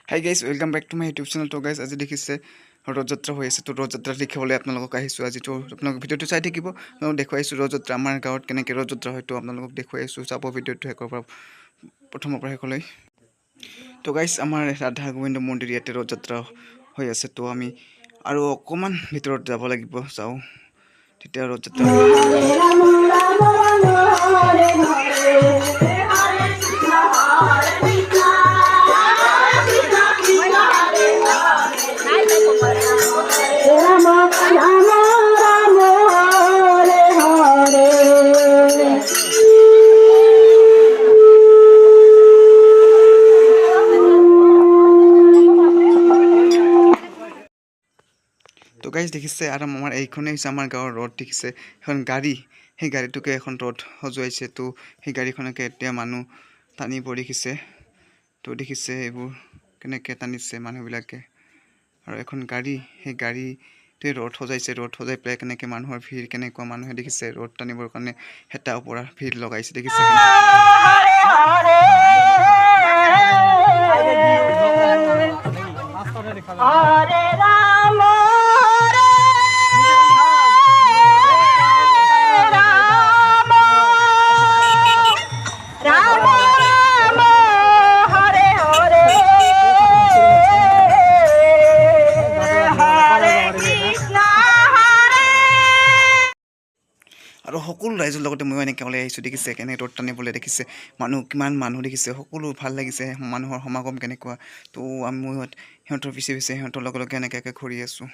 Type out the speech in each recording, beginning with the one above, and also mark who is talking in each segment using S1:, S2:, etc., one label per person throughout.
S1: High guys welcome back to my YouTube channel. তো guys আজি দেখিছে ৰথযাত্ৰা হৈ আছে। তো ৰথযাত্ৰা দেখিবলৈ আপোনালোকক আহিছোঁ। আজিতো আপোনালোক ভিডিঅ'টো চাই থাকিব। মই দেখুৱাইছোঁ ৰথযাত্ৰা আমাৰ গাঁৱত কেনেকৈ ৰথযাত্ৰা হয়। তো আপোনালোকক দেখুৱাইছোঁ, চাব ভিডিঅ'টো শেষৰ পৰা প্ৰথমৰ পৰা শেষলৈ। তো গাইজ আমাৰ ৰাধা গোবিন্দ মন্দিৰ ইয়াতে ৰথযাত্ৰা হৈ আছে। তো আমি আৰু অকণমান ভিতৰত যাব লাগিব, যাওঁ তেতিয়া ৰথযাত্ৰা তো গাইজ দেখিছে আৰু আমাৰ এইখনেই হৈছে আমাৰ গাঁৱৰ ৰথ। দেখিছে এখন গাড়ী, সেই গাড়ীটোকে এখন ৰথ সজুৱাইছে। তো সেই গাড়ীখনকে এতিয়া মানুহ টানিব দেখিছে। তো দেখিছে এইবোৰ কেনেকৈ টানিছে মানুহবিলাকে। আৰু এখন গাড়ী, সেই গাড়ীটোৱে ৰথ সজাইছে। ৰথ সজাই পেলাই কেনেকৈ মানুহৰ ভিৰ, কেনেকুৱা মানুহে দেখিছে ৰথ টানিবৰ কাৰণে হেতা ওপৰা ভিৰ লগাইছে। দেখিছে আৰু সকলো ৰাইজৰ লগতে ময়ো এনেকৈ ওলাই আহিছোঁ। দেখিছে কেনে ৰথ টানিবলৈ, দেখিছে মানুহ কিমান মানুহ দেখিছে। সকলো ভাল লাগিছে, মানুহৰ সমাগম কেনেকুৱা। তো ময়ো সিহঁতৰ পিছে পিছে সিহঁতৰ লগে লগে এনেকৈ ঘূৰি আছোঁ।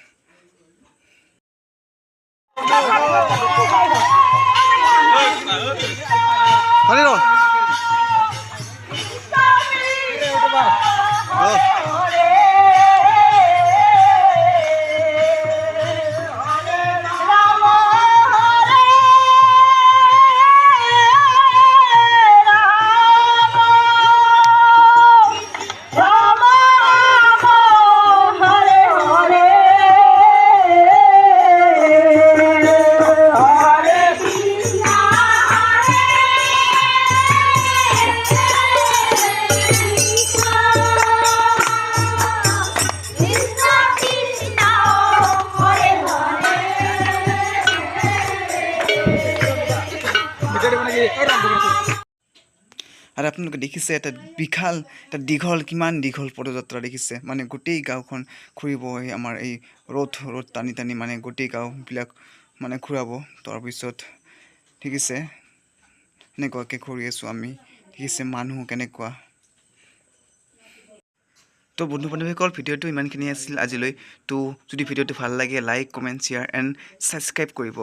S1: আৰু আপোনালোকে দেখিছে এটা বিশাল, এটা দীঘল, কিমান দীঘল পদযাত্ৰা দেখিছে। মানে গোটেই গাঁওখন ঘূৰিব আমাৰ এই ৰথ টানি টানি, মানে গোটেই গাঁওবিলাক মানে ঘূৰাব। তাৰপিছত দেখিছে এনেকুৱাকৈ ঘূৰি আছোঁ আমি। দেখিছে মানুহ কেনেকুৱা। তো বন্ধু বান্ধৱীসকল, ভিডিঅ'টো ইমানখিনি আছিল আজিলৈ। তো যদি ভিডিঅ'টো ভাল লাগে, like, comment, share and subscribe কৰিব।